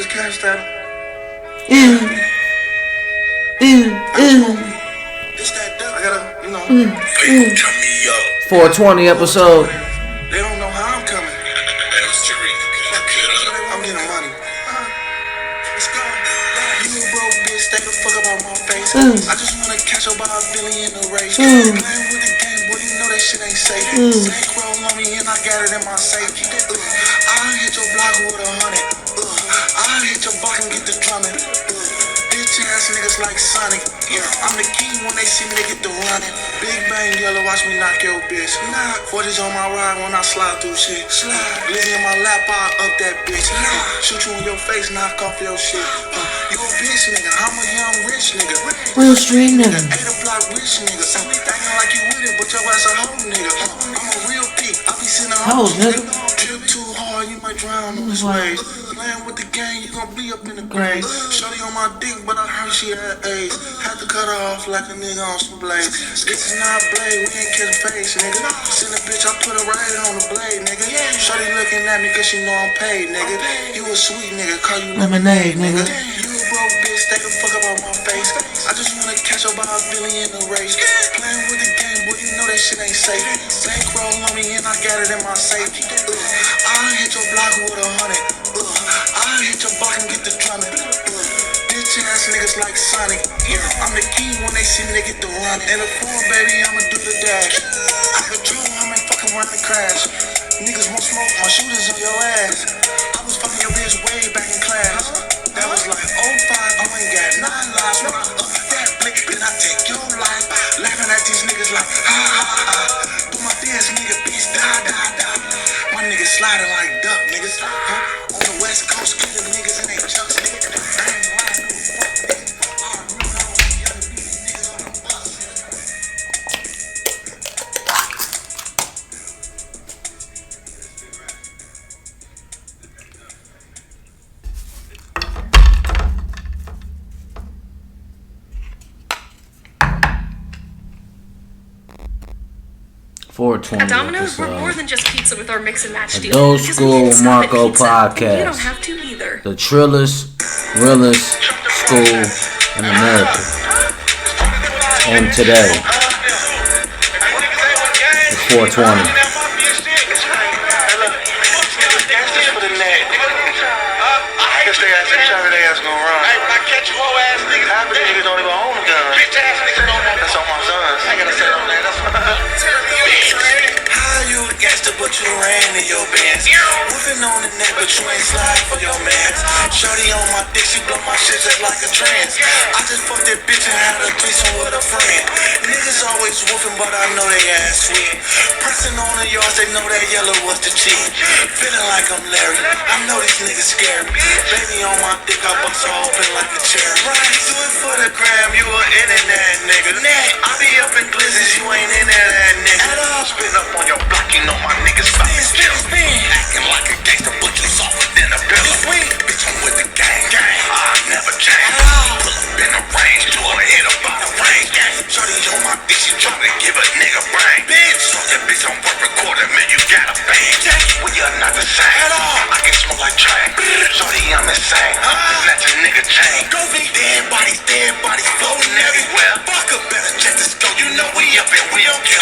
just cashed out. It's that duck. I gotta, you know. Turn me up. 420 episode. They don't know how I'm coming. I'm getting money. Let's go. You broke bitch, stay the fuck up on my face. I just wanna catch up by $1 billion in the race. Playing with the game, boy, you know that shit ain't safe. Bankroll on me and I got it in my safe. I'll hit your block with 100. I'll hit your block and get the drumming. Bitch ass niggas like Sonic. Yeah, I'm the king when they see me get the running. Big bang yellow, watch me knock your bitch. 40s on my ride when I slide through shit. Lizzie in my lap, I up that bitch. Shoot you in your face, knock off your shit. You a bitch nigga, I'm a young rich nigga. Real street nigga. 8 block rich nigga. Acting like you with it, but your ass a hoe nigga. I'm a real P, I be sitting hoes nigga. Trip too hard, you might drown on this wave. Playing with the gang, you gon' be up in the grave. Shorty on my dick, but I heard she had AIDS. Had to cut her off like a nigga on some blades. This is not blade, we ain't catching face, nigga. Send a bitch, I put her right on the blade, nigga. Shorty looking at me cause she know I'm paid, nigga. You a sweet nigga, call you lemonade, nigga. You a broke bitch, stay the fuck up on my face. I just wanna catch up by $1 billion in the race. Playing with the game, boy, you know that shit ain't safe. Bankroll on me and I got it in my safe. I'll hit your block with 100. I'll hit your block and get the drumming. Bitch ass niggas like Sonic. Yeah, I'm the king when they see me, they get the running. In the phone, baby, I'ma do the dash. I control, I ain't fucking run the crash. Niggas won't smoke, my shooters on your ass. I was fucking your bitch way back in class. That was like 05, I ain't got 9 lives. When I up that blick, then I take your life. Laughing at these niggas like, ha ha ha. Do my dance, nigga, bitch, die, die, die. My niggas sliding like duck, niggas. On the west coast, killing niggas in they chucks, nigga. I ain't lying, no fuck, nigga. At Domino's, we're more than just pizza with our mix and match deal. Adultschool with Marco podcast. You don't have to either. The trillest, realest school in America. And today, it's 420. But you ran in your bands. Moving on the neck, but you ain't slide for your mans. Shorty on my dick, she blow my shit just like a trance. I just fucked that bitch and had a threesome with a friend. Niggas always woofing, but I know they ass sweet. Pressing on the yards, they know that yellow was the cheat. Feeling like I'm Larry, I know these niggas scary. Baby on my dick, I bust her open like a cherry. Right, do it for the gram, you a internet nigga. I be up in blizzards, you ain't in that nigga. Spin up on your block, you know my niggas stop and still acting like a gangster, but you softer than a pillar. Bitch, I'm with the gang, I never change. Pull up in the range, do all the hit about the range. Shorty on my dick, she tryna give a nigga brain. So that bitch on work recording, man, you got a bang. We are not the same. I can smoke like train. Shorty, I'm insane. Snatch a nigga chain. Dead bodies floating everywhere. Fuck up, better check the scope. You know we up and we don't care.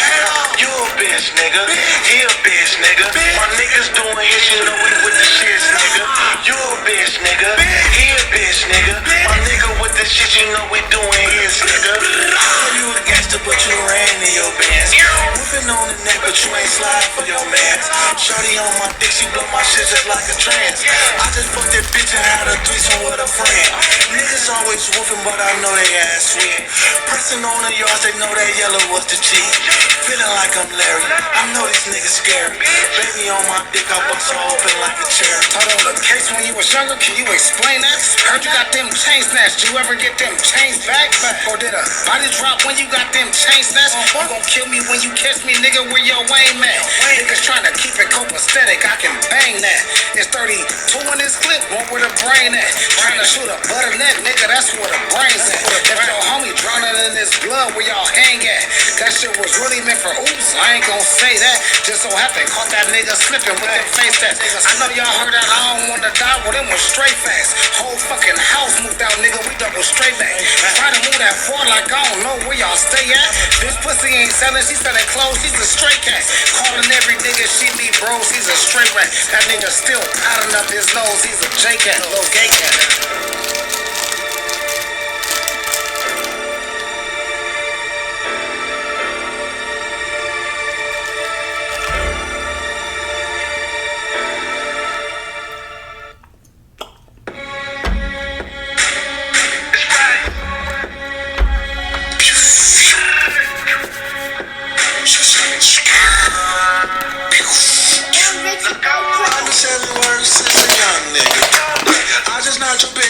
You a bitch, nigga. He a bitch, nigga. My niggas doing his, you know we with the shits, nigga. You a bitch, nigga. He a bitch, nigga. My nigga with the shit, you know we doing his, nigga. You a gangster, but you ran in your bands. Moving on the neck, but you ain't slide for your mans. Shorty on my dick, she blow my shit just like a trance. I just fucked that bitch and had a threesome with a friend. Niggas always woofing, but I know they ass sweet. Pressing on the yards, they know that yellow was the cheat. Feeling like I'm Larry, I know these niggas scary. Baby on my dick, I bust her open like a cherry. Hold on, the case when you was younger, can you explain that? Heard you got them chain snatched. You ever get them chains back? Or did a body drop when you got them chain snatched? You gon' kill me when you catch me, nigga, where your aim at? Niggas trying to keep it copacetic, I can bang that. It's 32 in this clip, one where the brain at. Trying to shoot a butter neck, nigga, that's where the brain's at. If your homie drowning in this blood, where y'all hang at? That shit was really meant for oops, I ain't gon' say that. Just so happened, caught that nigga slipping with that face tats. I know y'all heard that I don't want to die, well, them was straight facts. Whole fucking house moved out, nigga, we double straight back. Try to move that forward like I don't know where y'all stay at. This pussy ain't selling, she selling clothes, she's a straight cat. Calling every nigga she be bros, he's a straight rat. That nigga still pouting up his nose, he's a J cat, little gay cat.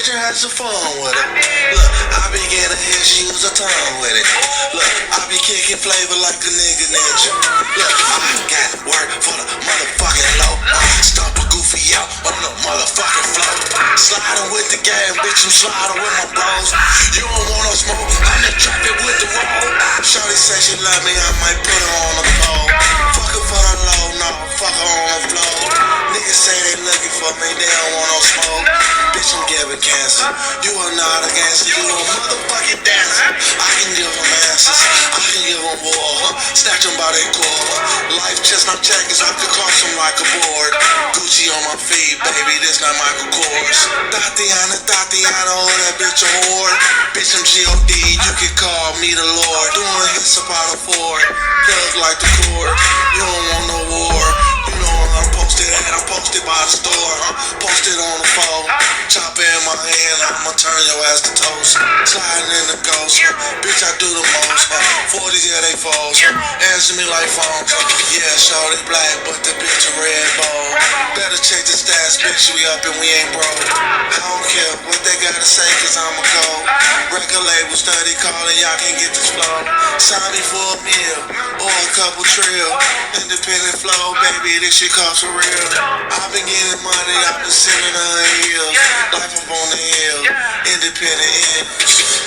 Had some fun with it. Look, I be getting hit, she use a tongue with it. Look, I be kicking flavor like a nigga ninja. Look, I got work for the motherfucking low. Stomp a goofy out on the motherfucking floor. Sliding with the gang, bitch, I'm sliding with my bros. You don't want no smoke, I'm the traffic with the roll. Shawty say she love me, I might put her on the pole. Fuck her for the low, no, fuck her on the floor. Niggas say they looking for me, they don't want no smoke. Bitch, I'm giving cancer. You are not a gangster, you a motherfucking dancer. I can give them answers, I can give them war. Snatch them by their core. Life chestnut jackets, I could cross them like a board. Gucci on my feet, baby, this not Michael Kors. Tatiana, oh that bitch a whore. Bitch, I'm G.O.D., you can call me the Lord. Doing hits about a Ford, plug like the cord. You don't want no war. You know where I'm posted at, I'm posted by the store. Posted on the phone, chopper in my hand, I'ma turn your ass to toast. Sliding in the ghost, bitch, I do the most. 40s, yeah, they falls. Answer me like phones. Yeah, shorty black, but the bitch a red bone. Better check the stats, bitch, we up and we ain't broke. I don't care what they gotta say, cause I'ma go. Record label study calling, y'all can't get this flow. Sign me for a meal, or a couple trill. Independent flow, baby, this shit costs for real. I've been getting money, I've been sending her in heels. Life up on the hill, independent ends.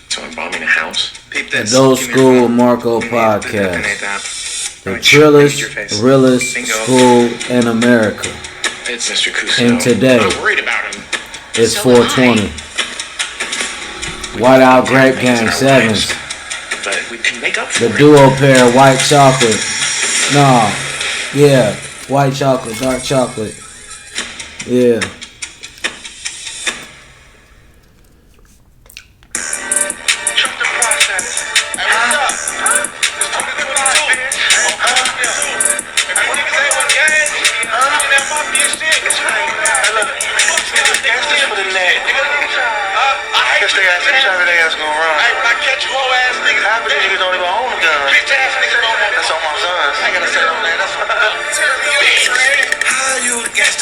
Someone bombing a house. Adultschool with Marco podcast. The trillest, realest school in America. It's Mr. Cousteau. And today, I'm worried about him. it's 420. Whiteout Grape Gang 7s. But we can make up for The it. duo pair, white chocolate. Nah, yeah, white chocolate, dark chocolate. Yeah.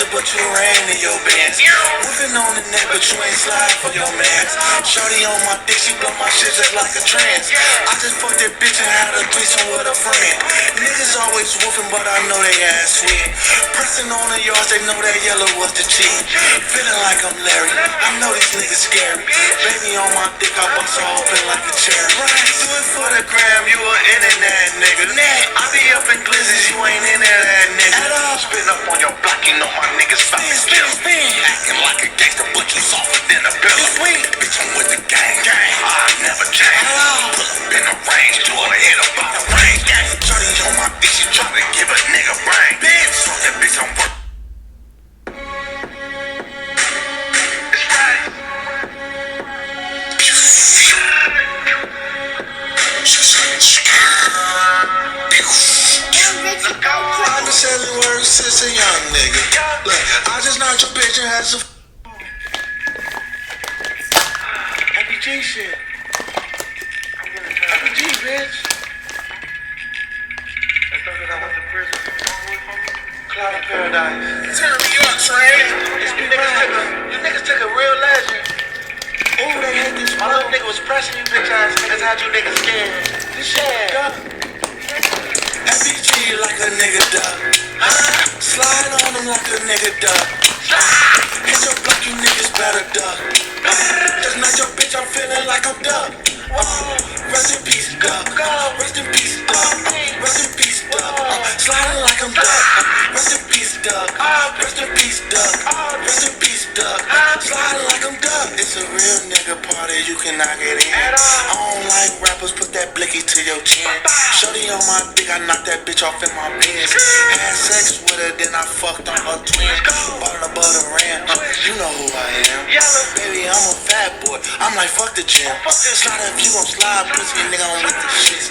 But you ran in your bands. Moving on the neck, but you ain't slide for your mans. Shorty on my dick, she blow my shit just like a trance. I just fucked that bitch and had a threesome with a friend. Niggas always woofing, but I know they ass sweet. Pressing on the yards, they know that yellow was the cheat. Feeling like I'm Larry, I know these niggas scary. Baby on my dick, I bust her open like a cherry. Do it for the gram, you a internet nigga. I be up in glizzies, you ain't in there that nigga. Spin up on your block, you know my niggas stop and still. Acting like a gangster, but you softer than a pillar. Bitch, I'm with the gang, I never change. Pull up in the range, do a hit about the range. Shorty on my dick, she tryna give a nigga brain. Bitch, so that bitch I'm work. I've been selling words since a young nigga. Look, I just knocked your bitch and had some Happy G shit. Happy G, bitch. Cloud of Paradise. Turn me up, Trey. You niggas took a real legend. Ooh, Ooh, they hate this. My little nigga was pressing you bitch ass niggas, had you niggas scared. Yeah. FBG like a nigga duck. Slide on them like a nigga duck. Hit your block, you niggas better duck. Just not your bitch, I'm feeling like I'm duck. Rest in peace, duck. Rest in peace, duck. Rest in peace, duck. Sliding like I'm duck. Rest in peace, duck. Rest in peace, duck. Rest in peace, duck. Sliding like I'm duck. It's a real nigga party, you cannot get in. I don't like rappers, put that blicky to your chin. Shorty on my dick, I knocked that bitch off in my pants. Had sex with her, then I fucked on her twin. Bought her butter ranch, you know who I am. Baby, I'm a fat boy, I'm like fuck the gym. Slide if you gon' slide, pussy nigga, I'm with the shit.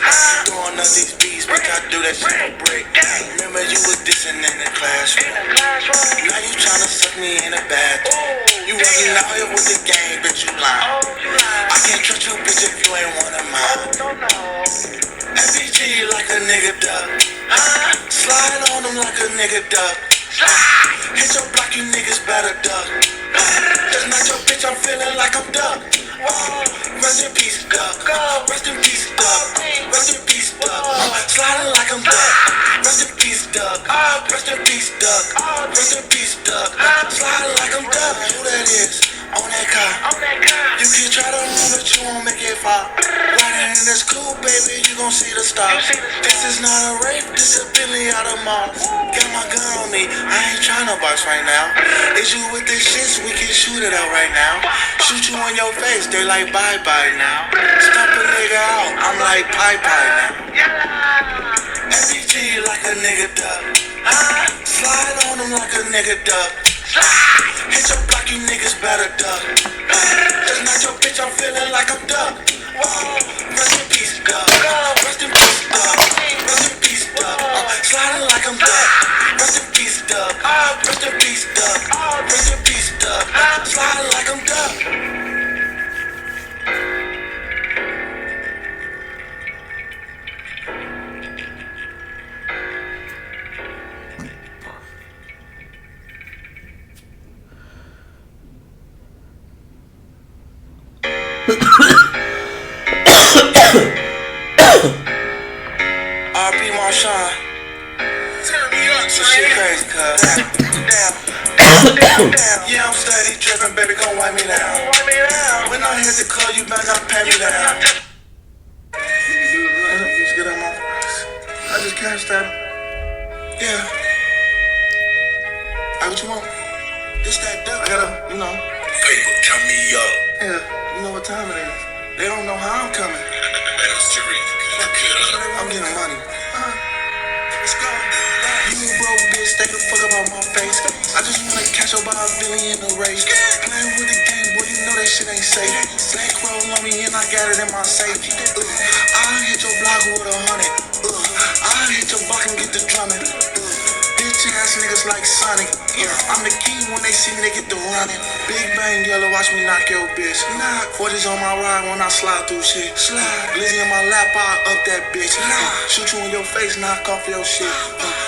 Throwing up these beats, bitch, I do that shit for break. Remember you was dissing in the classroom. Now you tryna suck me in the bathroom. You wasn't out here with the gang, bitch, you lying. I can't trust you, bitch, if you ain't one of mine. FBG like a nigga duck. Slide on them like a nigga duck. Hit your block, you niggas better duck. Just not your bitch, I'm feeling like I'm duck. Rest in peace, duck. Rest in peace, duck. Rest in peace, duck. Sliding like I'm duck. Rest in peace, duck. Rest in peace, duck. Rest in peace, duck. Sliding like I'm duck. Who that is? On that car. You can try to run, but you won't make it far. Riding in this cool, baby, you gon' see the stars. This is not a rape, this is Billy out of Mars. Got my gun on me, I ain't tryna box right now. Is you with this shit, we can shoot it out right now. Shoot you in your face, they like bye-bye now. Stomp a nigga out, I'm like pie-pie now. FBG like a nigga duck. Slide on them like a nigga duck. Hit your block, you niggas better duck. Just not your bitch, I'm feeling like I'm duck. Rest in peace, duck. Rest in peace, duck. Rest in peace, duck. Sliding like I'm duck. Rest in peace, duck. Rest in peace, duck. Rest in peace, duck. Sliding like I'm duck. RP Marshawn. Turn me up, this shit crazy, cuz. Damn. Yeah, I'm steady tripping, baby, gon' wipe me down. When I hit the club, you better not pay me down. Just get on my voice. I just cashed out. Yeah. Hey, what you want? This that duck. I gotta, you know. Paper, count me up. Yeah, you know what time it is. They don't know how I'm coming. I'm getting money. Let's go. You broke bitch, stay the fuck up on my face. I just wanna catch up by $1 billion in the race. Playing with the game, boy, you know that shit ain't safe. Black roll on me and I got it in my safe. I'll hit your block with 100. I'll hit your block and get the drumming. Bitch ass niggas like Sonic. I'm the king when they see me, they get the running. Big bang yellow, watch me knock your bitch. 40s on my ride when I slide through shit. Lizzie in my lap, I up that bitch. Shoot you in your face, knock off your shit.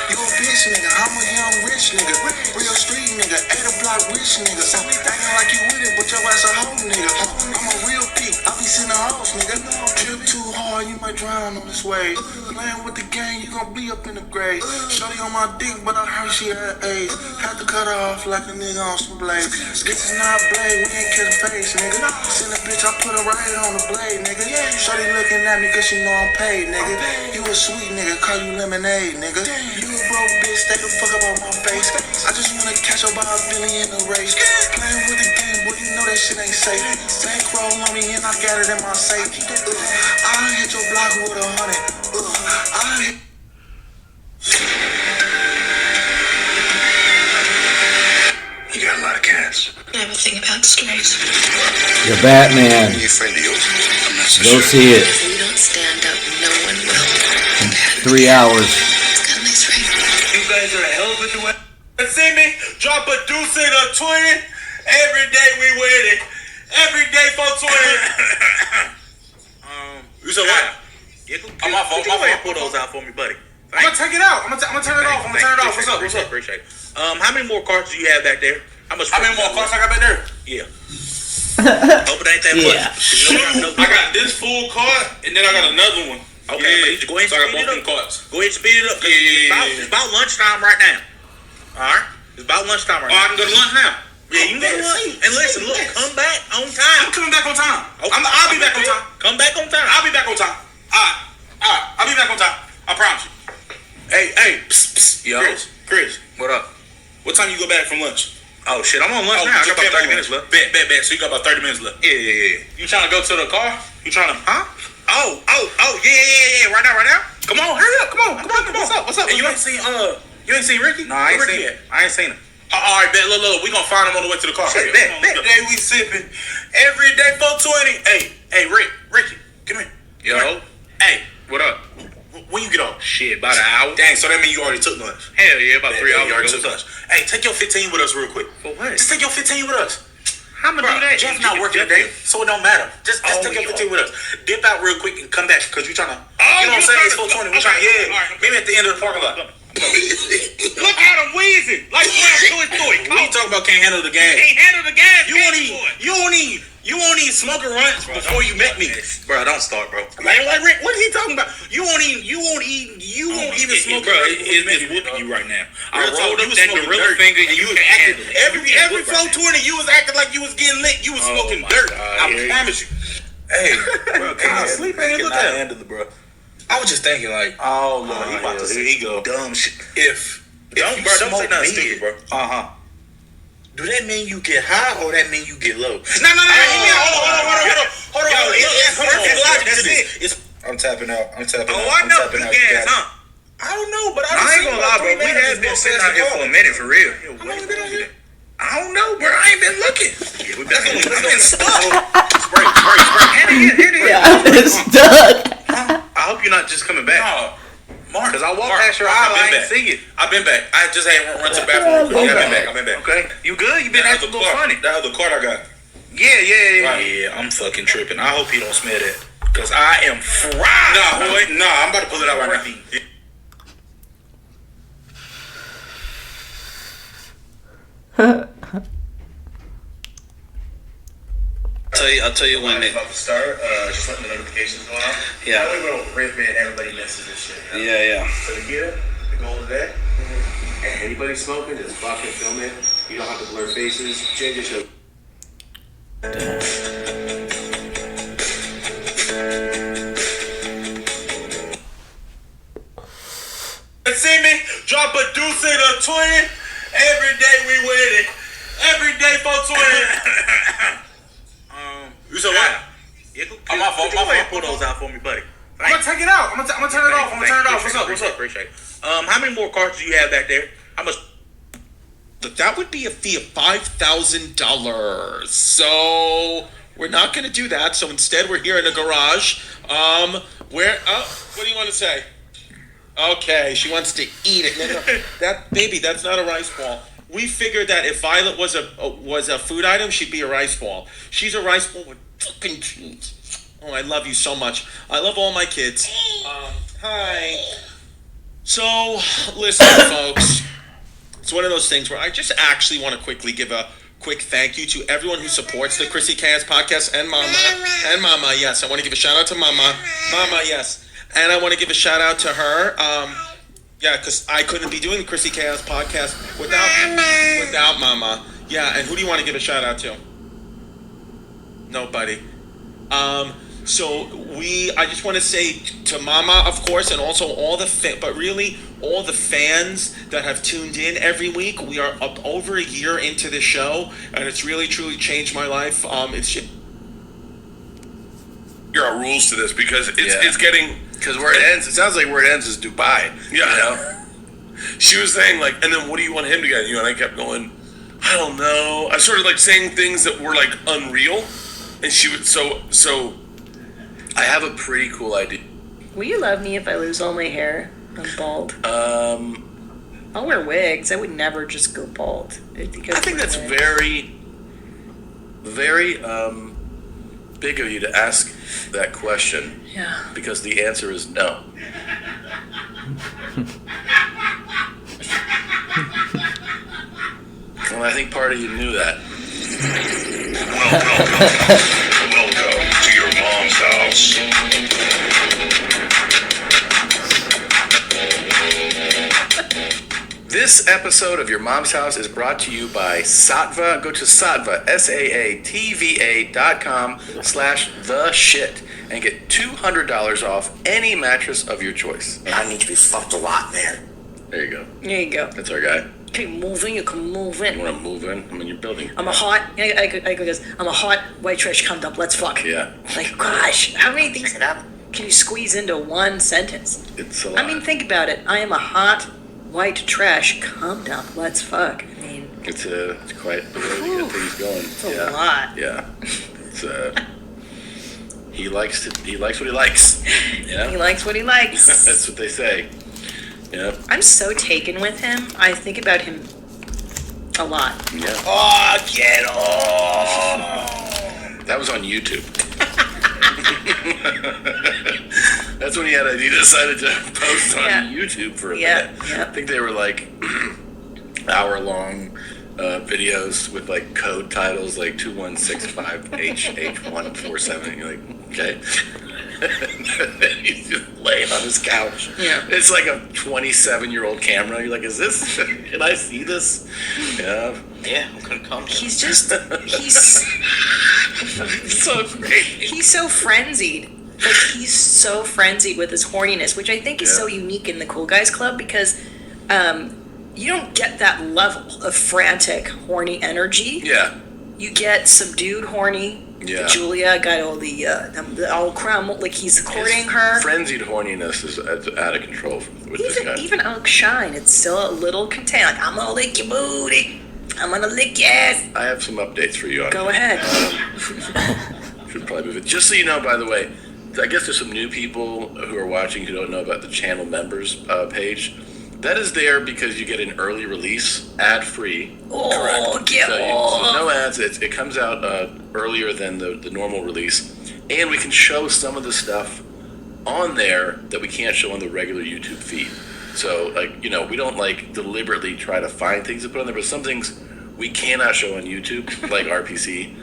You a bitch nigga, I'm a young rich nigga. Real street nigga, 8 block rich nigga. Acting like you with it, but your ass a hoe nigga. I'm a real peak, I be sitting a house nigga. Trip too hard, you might drown on this wave. Playing with the gang, you gon' be up in the grave. Shorty on my dick, but I heard she had AIDS. Had to cut her off like a nigga on some blades. This is not blade, we ain't catching face, nigga. Send a bitch, I put her right on the blade, nigga. Shorty looking at me cause she know I'm paid, nigga. You a sweet nigga, call you lemonade, nigga. You a broke bitch, stay the fuck up on my face. I just wanna catch up by $1 billion in the race. Playing with the game, boy, you know that shit ain't safe. Bankroll on me and I got it in my safe. I'll hit your block with 100. I'll hit. You got a lot of cats. I have a thing about stories. You're Batman. You a friend of yours? I'm not so Go sure. see it. If you don't stand up, no one will. 3 hours. It's got a nice ring. You guys are a hell of a duet. See me drop a deuce in a 20. Every day we win it. Every day for 20. You said what? I'm my fault. Pull those out for me, buddy. I'm gonna take it out. I'm gonna turn it off. I'm gonna turn it off. What's up? What's up? Appreciate it. How many more cards do you have back there? How How many more cards I got back there? Yeah. Hope it ain't that Yeah. much. 'Cause you know, I got this full cart, and then I got another one. Okay, but you go ahead so and I got speed both it them up. carts. Go ahead and speed it up. 'Cause Yeah. It's about lunchtime right now. All right? It's about lunchtime right Oh, I now. can go to lunch now. Yeah, you can go to lunch. And listen, look, come back on I'm time. coming back on time. Okay. I'll be back on time. Come back on time. I'll be back on time. All right. I'll be back on time. I promise you. Hey, psst, Yo. Chris, What up? what time you go back from lunch? Oh, shit, I'm on lunch now. I got about 30 minutes left. Bet. So you got about 30 minutes left. Yeah. You trying to go to the car? You trying to? Huh? Oh, yeah. Right now. Come on, hurry up. Come on. What's up? And you ain't seen Ricky? No, I ain't Where seen Ricky him. I ain't seen him. All right, bet. Look, we gonna find him on the way to the car. Shit, Hurry up. bet. Today we sipping every day 420. Hey, Ricky, come here. Yo. Hey, What up? when you get off? Shit, about an hour. Dang, so that means you already took lunch. Hell yeah, about 3 You hours. already ago. took lunch. Hey, take your 15 with us real quick. For what? Just take your 15 with us. How am I Bro, do that? Jeff's not working today, so it don't matter. Just Oh, take your yo. 15 with us. Dip out real quick and come back because you trying to. Oh, you know what I'm saying? It's trying to- 420. We trying. okay, Yeah. all right, okay. Maybe at the end of the parking lot. Look at him wheezing. Like Toy Story. We ain't talking about can't handle the gas. Can't handle the gas. You won't even smoke a runt before you met me. Bro, don't start, bro. Like Rick, what are he talking about? You won't even smoke bro. a runt. It's whooping you right now. I Real talk, rolled you up was that smoking gorilla dirt, finger and you was acting every right 420. You was acting like you was getting lit. You was Oh smoking my dirt. God, I yeah. promise you. Hey, bro, Can't sleep handle- and look cannot at him. handle it, bro. I was just thinking like, Oh Lord, he about to here say he go. dumb shit. If Don't you say smoke nothing weed, stupid, bro. do that mean you get high or that mean you get low? No. Hold on. It's perfect logic to this. I'm tapping out. Oh, I know. You gas, huh? I don't know, but I ain't gonna lie, bro. We have been sitting out here for a minute, for real. How long you been out here? I don't know, bro. I ain't been looking. Yeah, we been stuck. Spray. Hit it. Yeah, it's stuck. I hope you're not just coming back. No. Mark, Because I walked past your eye, I ain't see it. I've been back. I just ain't run to the bathroom. Real quick. I've been back. Okay. You good? You been That acting a other little card, funny. that other card I got. Yeah. Yeah, I'm fucking tripping. I hope he don't smell that. Because I am fried. Nah, boy. Nah, I'm about to pull it out right now. I'll tell you when it. About to start, just letting the notifications go out. Yeah. That way we don't rip it, everybody misses this shit. You know? Yeah. So here, the goal of that, and anybody smoking, just fucking film it. You don't have to blur faces. Change your show. See me drop a deuce in a 20. Every day we win it. Every day for 20. You said what? I'm my fault. Pull those out for me, buddy. I'm gonna take it out. I'm gonna turn it off. What's up? Appreciate it. How many more cards do you have back there? How much? That would be a fee of $5,000. So we're not going to do that. So instead, we're here in a garage. What do you want to say? Okay, she wants to eat it. No, that baby, that's not a rice ball. We figured that if Violet was a food item, she'd be a rice ball. She's a rice ball with fucking cheese. Oh, I love you so much. I love all my kids. Hi. So, listen, folks. It's one of those things where I just actually want to quickly give a quick thank you to everyone who supports the Chrissy Chaos podcast and Mama. And Mama, yes. I want to give a shout out to Mama. Mama, yes. And I want to give a shout out to her. Because I couldn't be doing the Chrissy Chaos podcast without Mama. Yeah, and who do you want to give a shout out to? Nobody. I just want to say to Mama, of course, and also all the fans that have tuned in every week. We are up over a year into the show, and it's really truly changed my life. There are rules to this because it's getting, Because where it ends, it sounds like where it ends is Dubai. yeah. You know? She was saying like, and then what do you want him to get? And I kept going, I don't know. I started like saying things that were like unreal, and she would so. I have a pretty cool idea. Will you love me if I lose all my hair? I'm bald. I'll wear wigs. I would never just go bald. I think that's very, very big of you to ask that question. Yeah. Because the answer is no. And I think part of you knew that. Welcome to your mom's house. This episode of Your Mom's House is brought to you by Saatva. Go to Saatva, SAATVA.com/the shit and get $200 off any mattress of your choice. I need to be fucked a lot, man. There you go. There you go. That's our guy. Okay, move in. You can move You in. want to move in? I mean, you're building. I'm a hot. I go this. I'm a hot white trash cum dump. Let's fuck. Yeah. Like, gosh, how many things can you squeeze into one sentence? It's a lot. I mean, think about it. I am a hot white trash cum dump. Let's fuck. I mean, it's quite a way to get things going. it's a lot. Yeah. It's he likes what he likes. Yeah. He likes what he likes. That's what they say. Yeah. I'm so taken with him. I think about him a lot. Yeah. Oh, get off! That was on YouTube. That's when he decided to post on YouTube for a minute. Yeah. I think they were like hour-long videos with like code titles like 2165HH147. You're like, okay. He's just laying on his couch. Yeah. It's like a 27-year-old camera. You're like, is this? Can I see this? Yeah. Yeah, I'm gonna come. He's just, he's So great. he's so frenzied. Like, he's so frenzied with his horniness, which I think is so unique in the Cool Guys Club because you don't get that level of frantic, horny energy. Yeah. You get subdued, horny. Yeah. Julia got all the all crown, like he's courting her. Frenzied horniness is out of control with this guy. Even Elk Shine, it's still a little contained. Like, I'm gonna lick your booty. I'm gonna lick your ass. I have some updates for you on Go ahead. Should probably move it. Just so you know, by the way, I guess there's some new people who are watching who don't know about the channel members page. That is there because you get an early release, ad-free. Oh, get So no ads. It comes out earlier than the normal release. And we can show some of the stuff on there that we can't show on the regular YouTube feed. So, like, you know, we don't, like, deliberately try to find things to put on there, but some things we cannot show on YouTube, like RPC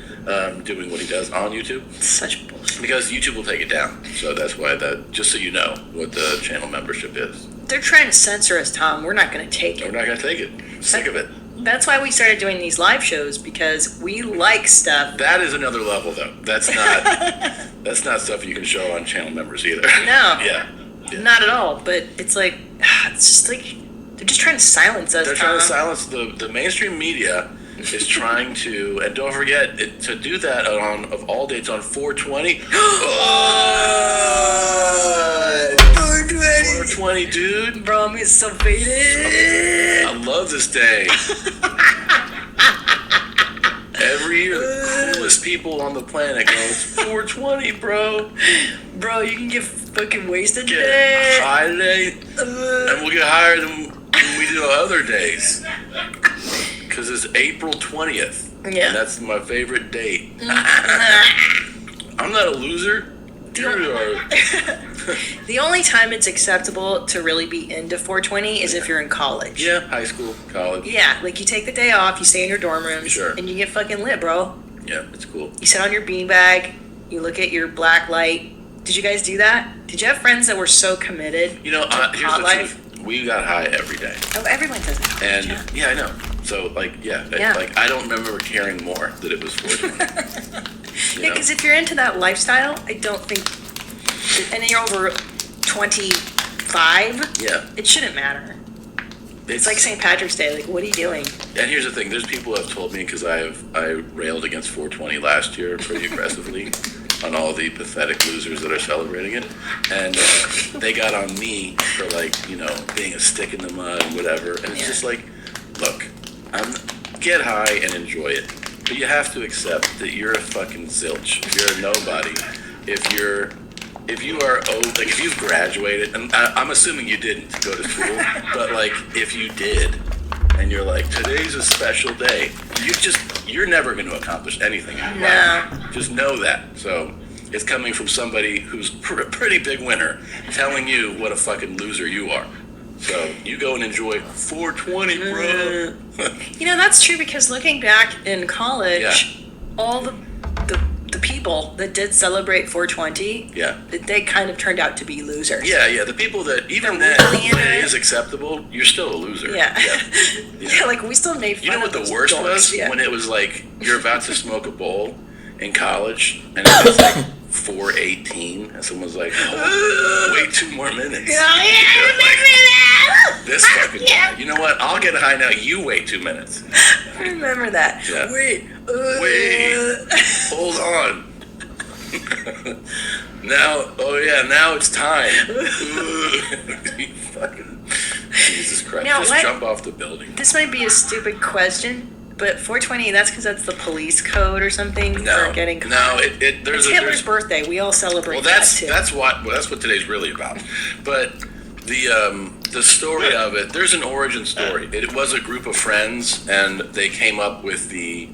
doing what he does on YouTube. Such bullshit. Because YouTube will take it down. So that's why just so you know what the channel membership is. They're trying to censor us, Tom. We're not going to take We're it. not going to take it. Sick of it. That's why we started doing these live shows, because we like stuff. That is another level, though. That's not stuff you can show on channel members either. No. Yeah. Not at all. But it's like, it's just like, they're just trying to silence us, They're trying to Tom. silence the mainstream media is trying to, and don't forget, to do that of all dates on 420. 420, dude. Bro, I'm so faded. I love this day. Every year, the coolest people on the planet goes 420, bro. Bro, you can get fucking wasted Get today. high today, and we'll get higher than we do other days. Because it's April 20th. Yeah. And that's my favorite date. I'm not a loser. You are. The only time it's acceptable to really be into 420 is if you're in college. Yeah, high school, college. Yeah, like you take the day off, you stay in your dorm rooms, Sure. and you get fucking lit, bro. Yeah, it's cool. You sit on your beanbag, you look at your black light. Did you guys do that? Did you have friends that were so committed? You know, to here's hot the life? truth. We got high every day. Oh, everyone does that. And yeah, I know. So like, yeah. Like I don't remember caring more that it was 420. Yeah, because if you're into that lifestyle, I don't think, and you're over 25, Yeah. it shouldn't matter. It's like St. Patrick's Day. Like, what are you doing? And here's the thing: there's people who have told me, because I railed against 420 last year pretty aggressively on all the pathetic losers that are celebrating it, and they got on me for like, you know, being a stick in the mud and whatever. And it's just like, look, get high and enjoy it, but you have to accept that you're a fucking zilch. You're a nobody. If you are old, like if you've graduated, and I'm assuming you didn't go to school, but like if you did, and you're like, today's a special day, you're never going to accomplish anything in your life. Just know that. So it's coming from somebody who's a pretty big winner telling you what a fucking loser you are. So you go and enjoy 420, bro. You know, that's true, because looking back in college, all the the people that did celebrate 420, Yeah. they kind of turned out to be losers. Yeah, the people that, even They're then, really when into it it. is acceptable, you're still a loser. Yeah. Yeah. Yeah, like we still made fun You know what of the those worst dorks. was? Yeah. When it was like, you're about to smoke a bowl in college, and it was like 4:18, and someone's like, oh, wait 2 more minutes. Yeah, I You're like, remember that. this fucking guy. You know what? I'll get high now. You wait 2 minutes. I remember that. Yeah. Wait. Hold on. Now it's time. You fucking Jesus Christ! Now, Just what- jump off the building. This might be a stupid question, but 420, that's because that's the police code or something No, for getting caught. no. It's Hitler's birthday. We all celebrate Well, that too. that's what today's really about. But the story of it, there's an origin story. It was a group of friends, and they came up with the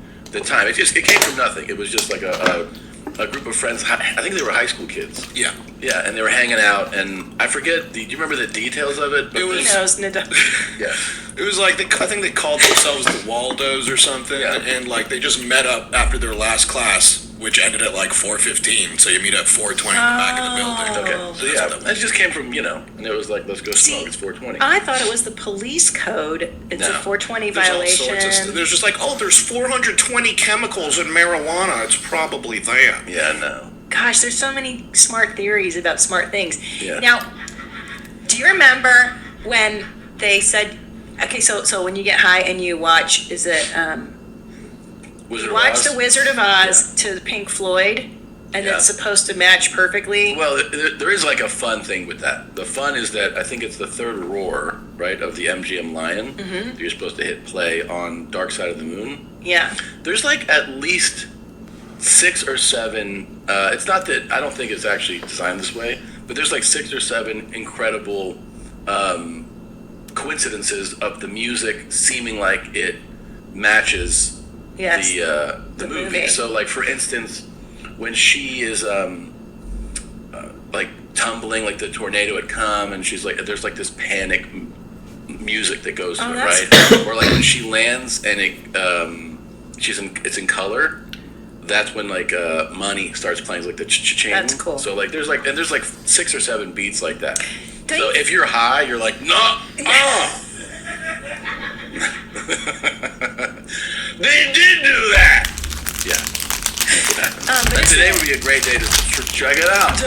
time. It came from nothing. It was just like a group of friends. I think they were high school kids. Yeah. Yeah, and they were hanging out, and I forget. Do you remember the details of it? But It was- He knows, Nida. yeah. It was like, I think they called themselves the Waldos or something, Yeah. and like they just met up after their last class, which ended at like 4:15. So you meet at 4:20 in the back of the building. Okay. So yeah, it just came from and it was like, let's go smoke. It's 4:20. I thought it was the police code. It's a No. 420 There's all violation. sorts of there's just like, oh, there's 420 chemicals in marijuana. It's probably that. Yeah, no. Gosh, there's so many smart theories about smart things. Yeah. Now, do you remember when they said, okay, so when you get high and you watch, is it, Wizard you of watch Oz? The Wizard of Oz to Pink Floyd, and Yeah. it's supposed to match perfectly? Well, there is like a fun thing with that. The fun is that I think it's the third roar, right, of the MGM Lion. Mm-hmm. You're supposed to hit play on Dark Side of the Moon. Yeah. There's like at least 6 or 7. It's not that I don't think it's actually designed this way, but there's like 6 or 7 incredible coincidences of the music seeming like it matches Yes. the movie. So, like for instance, when she is like tumbling, like the tornado had come, and she's like, there's like this panic music that goes to it, that's right? Or like when she lands and it's in color. That's when like Money starts playing, like the cha-cha-ching. That's cool. So like there's like 6 or 7 beats like that. Don't So you- if you're high, you're like, no, they did do that. Yeah. But And today would be a great day to check it out.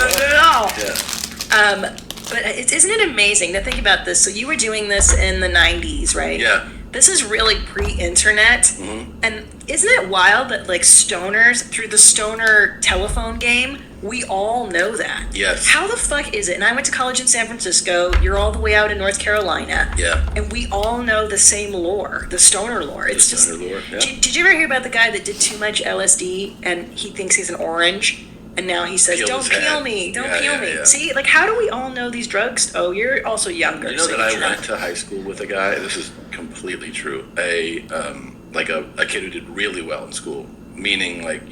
Yeah. But isn't it amazing to think about this? So you were doing this in the 90s, right? Yeah. This is really pre-internet. Mm-hmm. And isn't it wild that like stoners, through the stoner telephone game, we all know that? Yes. How the fuck is it? And I went to college in San Francisco. You're all the way out in North Carolina. Yeah. And we all know the same lore, the stoner lore. It's The just. stoner lore, yeah. Did you ever hear about the guy that did too much LSD and he thinks he's an orange? And now he says, Peeled "Don't his peel head. me, don't Yeah, peel yeah, me." yeah. See, like, how do we all know these drugs? Oh, you're also younger. You know so that you're I went to high school with a guy. This is completely true. A kid who did really well in school, meaning like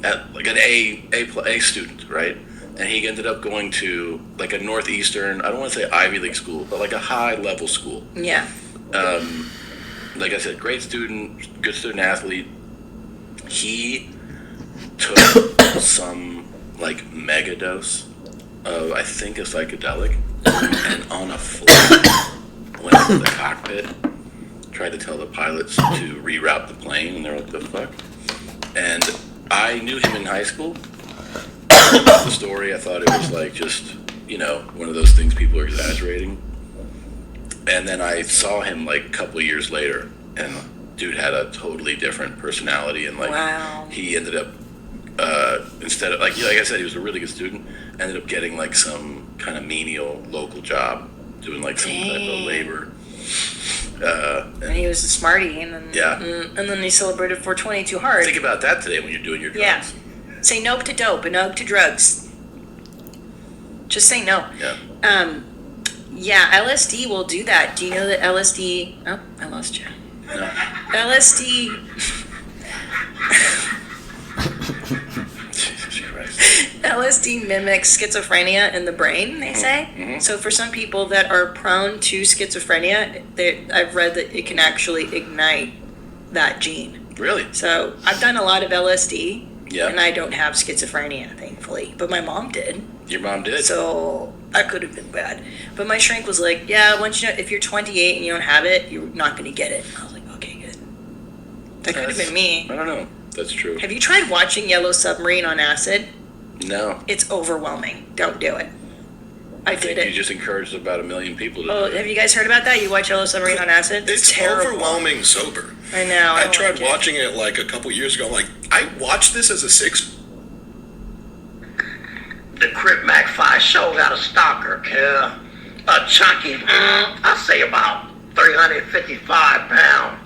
at like an A student, right? And he ended up going to like a northeastern. I don't want to say Ivy League school, but like a high level school. Yeah. Like I said, great student, good student athlete. He took some like mega dose of, I think, a psychedelic, and on a flight went into the cockpit, tried to tell the pilots to reroute the plane, and they're like, "The fuck?" And I knew him in high school. The story, I thought it was like just one of those things people are exaggerating. And then I saw him like a couple of years later, and dude had a totally different personality, and like Wow. he ended up instead of like I said, he was a really good student. Ended up getting like some kind of menial local job, doing like some type of labor. And he was a smarty, and then Yeah. and then he celebrated 420 too hard. Think about that today when you're doing your drugs. Yeah. Say nope to dope and no to drugs. Just say no. Yeah. Yeah, LSD will do that. Do you know that LSD? Oh, I lost you. No. LSD. Jesus Christ. LSD mimics schizophrenia in the brain, they say. Mhm. So for some people that are prone to schizophrenia, I've read that it can actually ignite that gene. Really? So I've done a lot of LSD, Yeah. And I don't have schizophrenia, thankfully. But my mom did. Your mom did. So that could have been bad. But my shrink was like, yeah, once you know, if you're 28 and you don't have it, you're not going to get it. I was like, okay, good. That could have been me. I don't know. That's true. Have you tried watching Yellow Submarine on acid? No. It's overwhelming. Don't do it. I did it. You just encouraged about 1 million people to Oh, do it. have you guys heard about that? You watch Yellow Submarine on acid? It's terrible. overwhelming sober. I know. I don't tried like it. watching it like a couple years ago. Like, I watched this as a 6. The Crip Mac 5 show got a stalker, kid. A chunky, I say about 355 pound.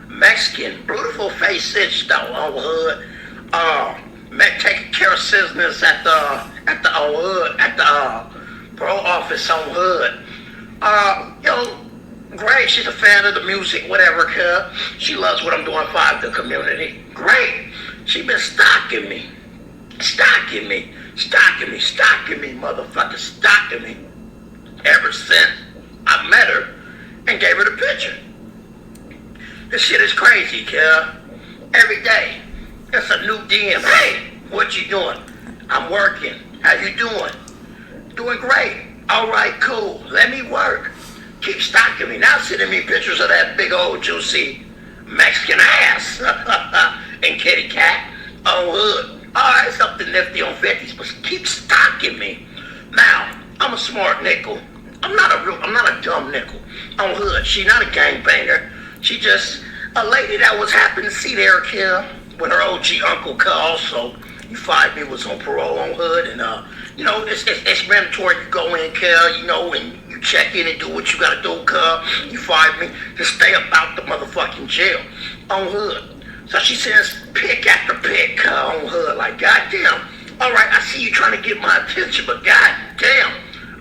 Mexican, beautiful face itch though, on hood. Taking care of business at the hood, at the parole office on hood. Great, she's a fan of the music, whatever, kid. She loves what I'm doing for the community. Great. She been stalking me, motherfucker, stalking me. Ever since I met her and gave her the picture. This shit is crazy, kid. Every day, it's a new DM. Hey, what you doing? I'm working. How you doing? Doing great. All right, cool. Let me work. Keep stalking me. Now sending me pictures of that big old juicy Mexican ass and kitty cat on hood. All right, something nifty on 50s, but keep stalking me. Now, I'm a smart nickel. I'm not a dumb nickel on hood. She not a gangbanger. She just a lady that was happened to see there, kid, with her OG uncle, also. You find me was on parole on hood, and it's mandatory. You go in, kid, and you check in and do what you gotta do, cuz. You find me to stay about the motherfucking jail on hood. So she sends pick after pick, cuz, on hood. Like, goddamn. All right, I see you trying to get my attention, but goddamn,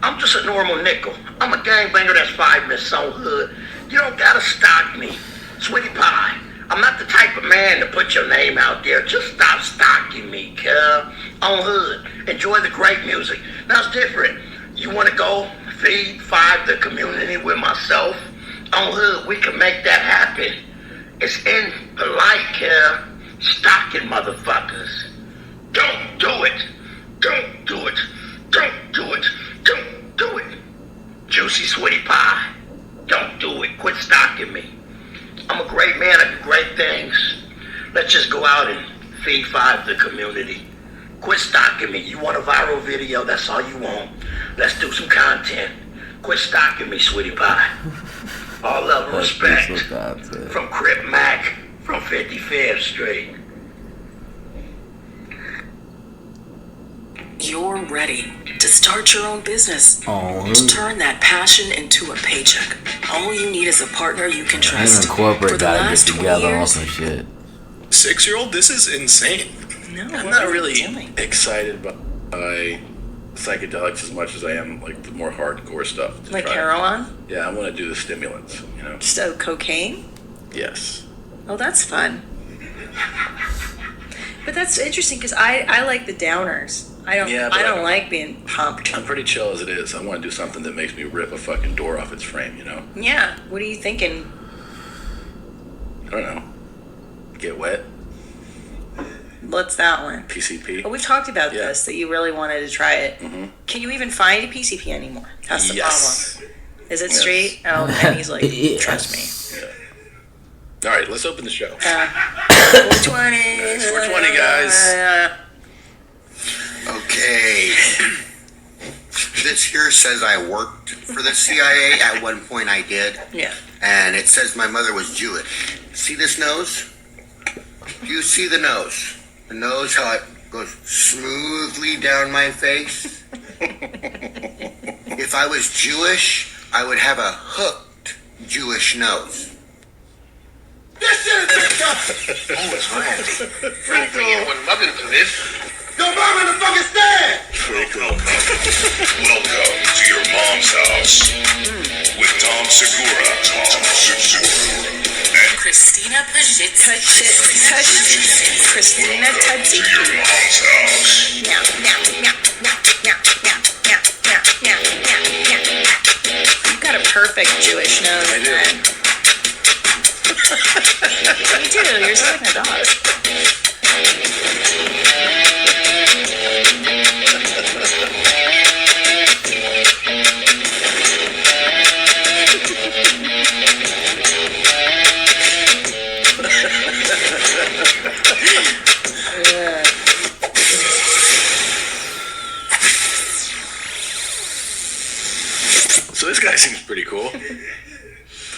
I'm just a normal nickel. I'm a gangbanger that's 5 minutes on hood. You don't gotta stalk me, sweetie pie. I'm not the type of man to put your name out there. Just stop stalking me, cuz. On hood. Enjoy the great music. Now it's different. You want to go feed 5 the community with myself? On hood, we can make that happen. It's in the light, cuz. Stalking motherfuckers. Don't do it. Don't do it. Don't do it. Don't do it. Juicy sweetie pie. Don't do it. Quit stalking me. I'm a great man. I do great things. Let's just go out and feed 5 the community. Quit stalking me. You want a viral video? That's all you want. Let's do some content. Quit stalking me, sweetie pie. All love and respect from Crip Mac from 55th Street. You're ready to start your own business. Oh, to turn that passion into a paycheck. All you need is a partner you can and trust. a corporate For the guy get last 20 together on years, some shit. 6-year-old, this is insane. No, I'm not really excited by psychedelics as much as I am like the more hardcore stuff. Like heroin? Yeah, I want to do the stimulants, So cocaine? Yes. Oh, that's fun. But that's interesting because I like the downers. I don't like being pumped. I'm pretty chill as it is. I want to do something that makes me rip a fucking door off its frame, Yeah. What are you thinking? I don't know. Get wet. What's that one? PCP. Oh, we've talked about this, that you really wanted to try it. Mm-hmm. Can you even find a PCP anymore? That's the problem. Is it Yes. straight? Oh, and he's like, trust me. Yeah. All right, let's open the show. 420. It's 420, guys. Okay. This here says I worked for the CIA. At one point I did. Yeah. And it says my mother was Jewish. See this nose? Do you see the nose? The nose, how it goes smoothly down my face? If I was Jewish, I would have a hooked Jewish nose. This shit is disgusting. Oh, it's Randy. Frank, you wouldn't love to do this. Yo, mom in the fucking stand! Welcome to your mom's house with Tom Segura. And Christina Pajitsky. Christina to your mom's house. You've got a perfect Jewish nose. I do. You do. You're just like a dog.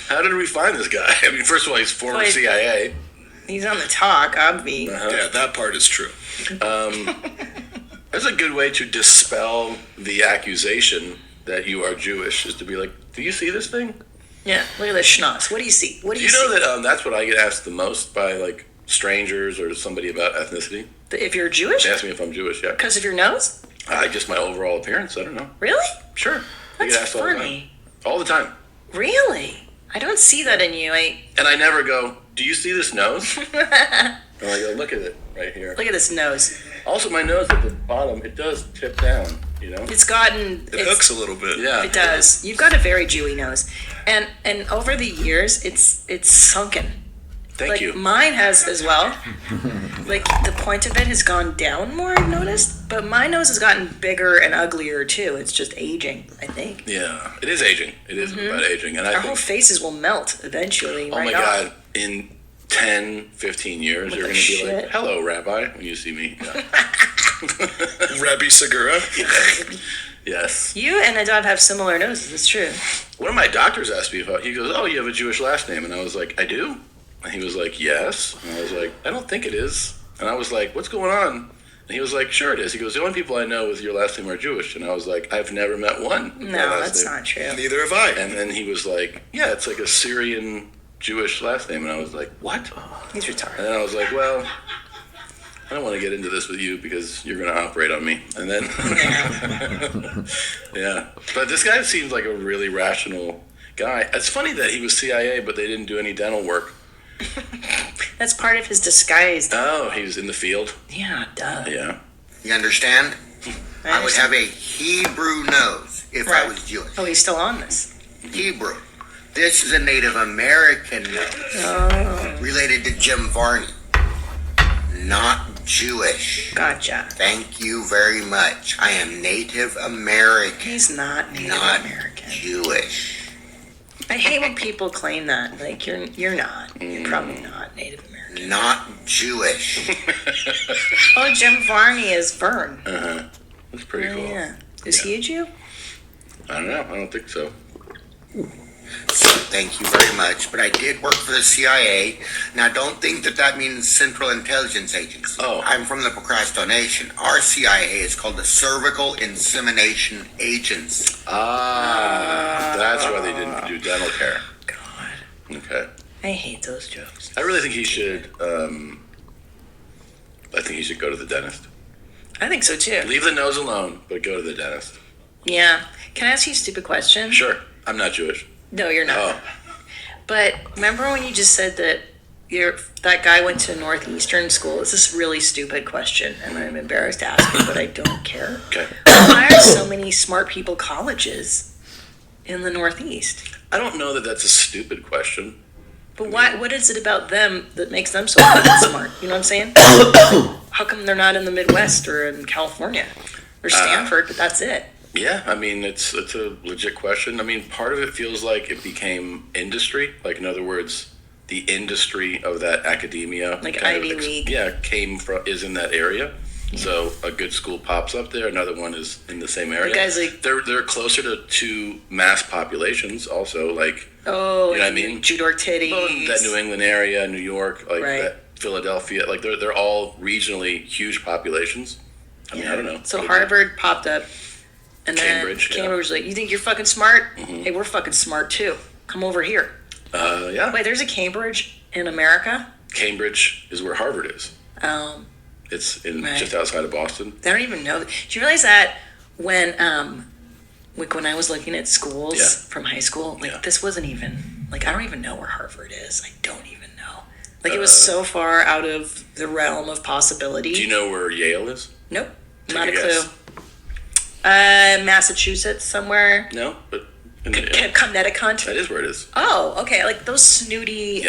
How did we find this guy? I mean, first of all, he's former Well, CIA. He's on the talk, obvi. Yeah, that part is true. That's a good way to dispel the accusation that you are Jewish, is to be like, do you see this thing? Yeah, look at this schnoz. What do you see? What do Do you you know see? that that's what I get asked the most by like strangers or somebody about ethnicity? If you're Jewish? They ask me if I'm Jewish, yeah. Because of your nose? Just my overall appearance, I don't know. Really? Sure. I That's get asked funny. All the time. Really? I don't see that in you. And I never go, do you see this nose? And I go, look at it right here. Look at this nose. Also, my nose at the bottom, it does tip down, you know? It's gotten... It hooks a little bit. Yeah. It does. You've got a very Jewy nose. And over the years, it's sunken. Thank you. Mine has as well. Like, the point of it has gone down more, I've noticed. But my nose has gotten bigger and uglier, too. It's just aging, I think. Yeah, it is aging. It is about aging. And I Our think, whole faces will melt eventually. oh my God, in 10, 15 years, you're going to be like, hello, Rabbi, when you see me. Yeah. Rabbi Segura. Yes. You and Adad have similar noses, it's true. One of my doctors asked me he goes, oh, you have a Jewish last name. And I was like, I do? And he was like, yes. And I was like, I don't think it is. And I was like, what's going on? And he was like, sure it is. He goes, the only people I know with your last name are Jewish. And I was like, I've never met one. with No, my last that's name. not true. Neither have I. And then he was like, yeah, it's like a Syrian Jewish last name. And I was like, what? He's retarded. And then I was like, well, I don't want to get into this with you because you're going to operate on me. And then, yeah. But this guy seems like a really rational guy. It's funny that he was CIA, but they didn't do any dental work. That's part of his disguise. Oh, he was in the field? Yeah, duh. Yeah. You understand? I would have a Hebrew nose if I was Jewish. Oh, he's still on this. Hebrew. This is a Native American nose. Related to Jim Varney. Not Jewish. Gotcha. Thank you very much. I am Native American. He's not Native Not American. Jewish. I hate when people claim that. Like, you're not. You're probably not Native American. Not Jewish. Oh, Jim Varney is Vern. Uh-huh. That's pretty cool. Yeah. Is he a Jew? I don't know. I don't think so. So thank you very much. But I did work for the CIA. Now don't think that means Central Intelligence Agency. Oh. I'm from the procrastination. Our CIA is called the Cervical Insemination Agency. That's why they didn't do dental care. God. Okay. I hate those jokes. I really think he should, I think he should go to the dentist. I think so too. Leave the nose alone, but go to the dentist. Yeah. Can I ask you a stupid question? Sure. I'm not Jewish. No, you're not. Oh. But remember when you just said that that guy went to Northeastern school? It's this really stupid question, and I'm embarrassed to ask it, but I don't care. Okay. Why are so many smart people colleges in the Northeast? I don't know that that's a stupid question. But what is it about them that makes them so fucking smart? You know what I'm saying? How come they're not in the Midwest or in California or Stanford? But that's it. Yeah, I mean, it's a legit question. I mean, part of it feels like it became industry. Like, in other words, the industry of that academia, Like kind Ivy of League. Yeah, is in that area. Yeah. So a good school pops up there. Another one is in the same area. The guys like they're closer to mass populations. Also, like you know what I mean? Tudor titties. Well, that New England area, New York, like Right. that Philadelphia. Like they're all regionally huge populations. I mean, I don't know. So Harvard popped up. And Cambridge, then Cambridge was like, you think you're fucking smart? Mm-hmm. Hey, we're fucking smart too. Come over here. Yeah. Wait, there's a Cambridge in America? Cambridge is where Harvard is. It's Right. just outside of Boston. I don't even know. Do you realize that when when I was looking at schools from high school, this wasn't even, I don't even know where Harvard is. I don't even know. It was so far out of the realm of possibility. Do you know where Yale is? Nope. Take Not a guess. clue. Massachusetts somewhere. No, but Connecticut. that is where it is. Oh, okay. Those snooty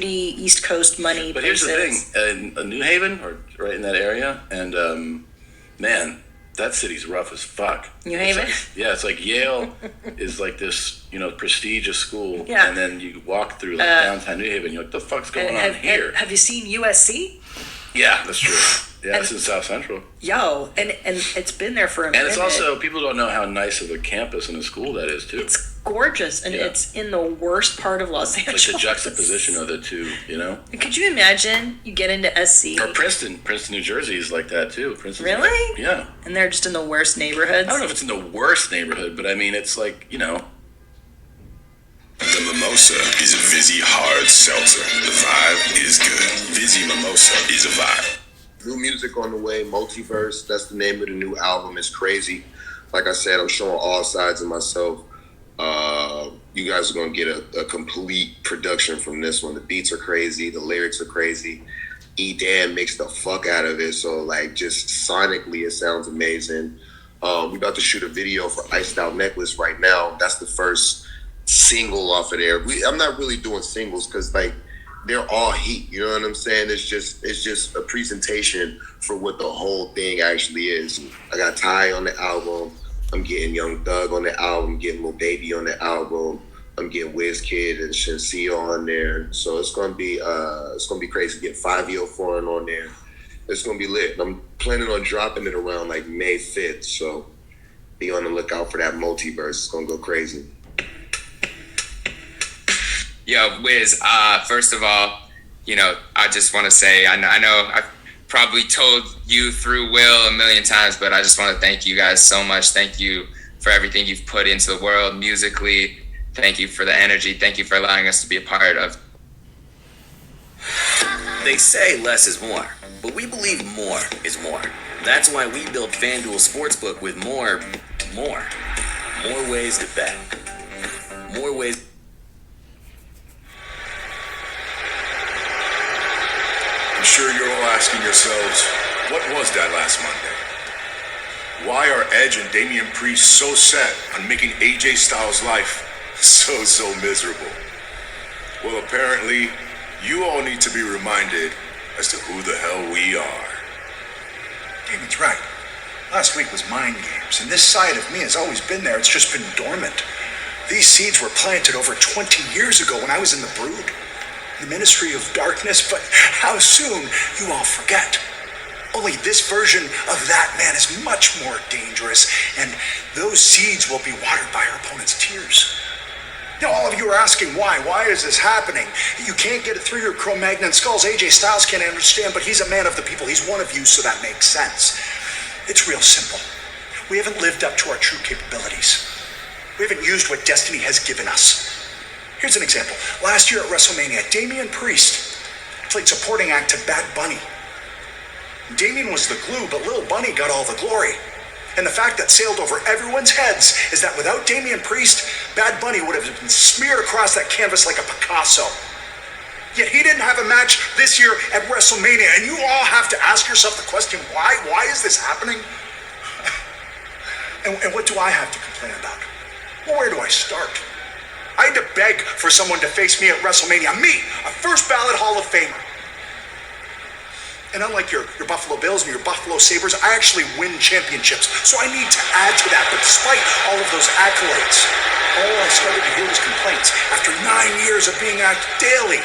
East Coast money But places. here's the thing: New Haven, or right in that area, and man, that city's rough as fuck. New Haven? It's like Yale is like this, prestigious school, Yeah. and then you walk through downtown New Haven, you're like, the fuck's going on here? Have you seen USC? Yeah, that's true. Yeah, it's in South Central. And it's been there for a minute. And it's also, people don't know how nice of a campus and a school that is, too. It's gorgeous, and Yeah. it's in the worst part of Los Like Angeles. the juxtaposition of the two, you know? Could you imagine you get into SC? Or Princeton, New Jersey is like that too. Princeton's Really? like- yeah. And they're just in the worst neighborhoods? I don't know if it's in the worst neighborhood, but I mean, it's like, you know. The Mimosa is a fizzy hard seltzer. The vibe is good. Fizzy Mimosa is a vibe. New music on the way, Multiverse. That's the name of the new album. It's crazy. Like I said, I'm showing all sides of myself. You guys are going to get a complete production from this one. The beats are crazy. The lyrics are crazy. E-Dan makes the fuck out of it. So, like, just sonically, it sounds amazing. We're about to shoot a video for Iced Out Necklace right now. That's the first single off of there. I'm not really doing singles because, like, they're all heat. You know what I'm saying? It's just a presentation for what the whole thing actually is. I got Ty on the album. I'm getting Young Thug on the album, getting Lil Baby on the album. I'm getting WizKid and Shenseea on there. So it's gonna be crazy. Get 5 Foreign on there. It's gonna be lit. I'm planning on dropping it around like May 5th. So be on the lookout for that Multiverse. It's gonna go crazy. Yo, Wiz, first of all, you know, I just want to say, I know I've probably told you through Will a million times, but I just want to thank you guys so much. Thank you for everything you've put into the world musically. Thank you for the energy. Thank you for allowing us to be a part of. They say less is more, but we believe more is more. That's why we built FanDuel Sportsbook with more ways to bet. More ways. I'm sure you're all asking yourselves, what was that last Monday? Why are Edge and Damian Priest so set on making AJ Styles' life so miserable? Well, apparently, you all need to be reminded as to who the hell we are. David's right. Last week was mind games, and this side of me has always been there. It's just been dormant. These seeds were planted over 20 years ago when I was in the Brood, the Ministry of Darkness, but how soon you all forget. Only this version of that man is much more dangerous, and those seeds will be watered by our opponent's tears. Now, all of you are asking why. Why is this happening? You can't get it through your Cro-Magnon skulls. AJ Styles can't understand, but he's a man of the people. He's one of you, so that makes sense. It's real simple. We haven't lived up to our true capabilities. We haven't used what destiny has given us. Here's an example. Last year at WrestleMania, Damian Priest played supporting act to Bad Bunny. Damian was the glue, but Lil Bunny got all the glory. And the fact that sailed over everyone's heads is that without Damian Priest, Bad Bunny would have been smeared across that canvas like a Picasso. Yet he didn't have a match this year at WrestleMania, and you all have to ask yourself the question, why? Why is this happening? And what do I have to complain about? Well, where do I start? I had to beg for someone to face me at WrestleMania. Me, a first ballot Hall of Famer. And unlike your Buffalo Bills and your Buffalo Sabres, I actually win championships. So I need to add to that. But despite all of those accolades, all I started to hear was complaints. After 9 years of being asked daily,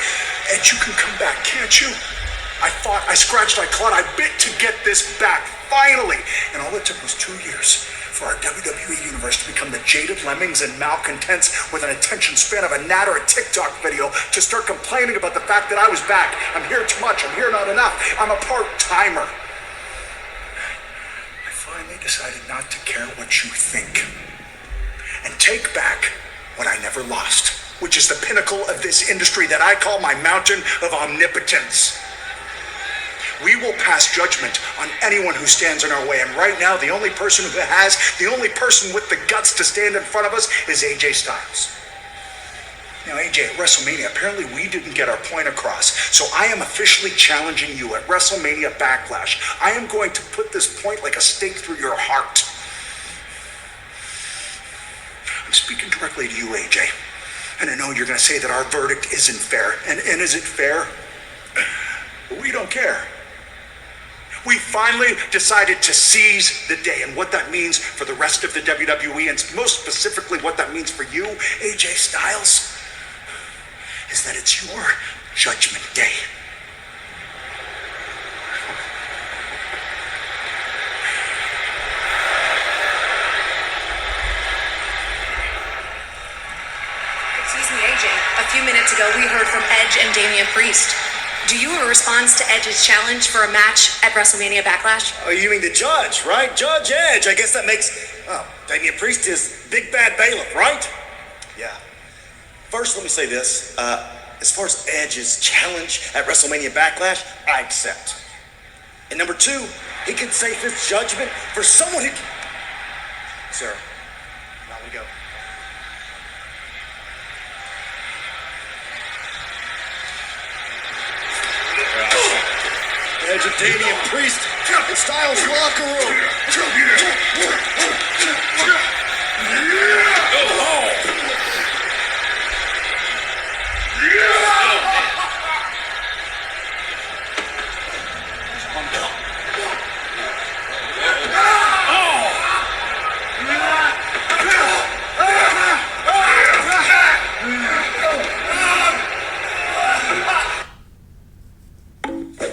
and you can come back, can't you? I fought, I scratched, I clawed, I bit to get this back, finally. And all it took was 2 years for our WWE universe to become the jaded lemmings and malcontents with an attention span of a gnat or a TikTok video to start complaining about the fact that I was back. I'm here too much, I'm here not enough, I'm a part-timer. I finally decided not to care what you think and take back what I never lost, which is the pinnacle of this industry that I call my mountain of omnipotence. We will pass judgment on anyone who stands in our way. And right now, the only person with the guts to stand in front of us is AJ Styles. Now, AJ, at WrestleMania, apparently we didn't get our point across. So I am officially challenging you at WrestleMania Backlash. I am going to put this point like a stake through your heart. I'm speaking directly to you, AJ. And I know you're going to say that our verdict isn't fair. And is it fair? We don't care. We finally decided to seize the day, and what that means for the rest of the WWE, and most specifically what that means for you, AJ Styles, is that it's your judgment day. few minutes ago, we heard from Edge and Damian Priest. Do you have a response to Edge's challenge for a match at WrestleMania Backlash? Oh, you mean the judge, right? Judge Edge. I guess that makes... Oh, Damian Priest is Big Bad Bailiff, right? Yeah. First, let me say this. As far as Edge's challenge at WrestleMania Backlash, I accept. And number two, he can save his judgment for someone who... Sir, now we go. Edge of Damian Priest in Styles' locker room.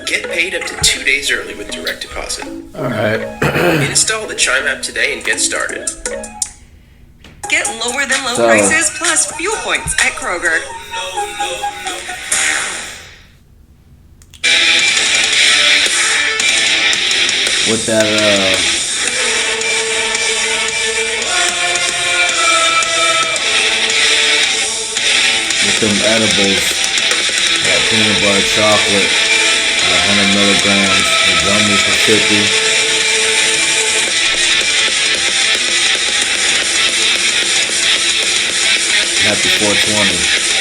Get paid up to 2 days early with direct deposit. Alright. Install the Chime app today and get started. Get lower than low So- prices plus fuel points at Kroger. With that, with them edibles, that peanut butter chocolate, 100 milligrams, the gummies for 50. Happy 420.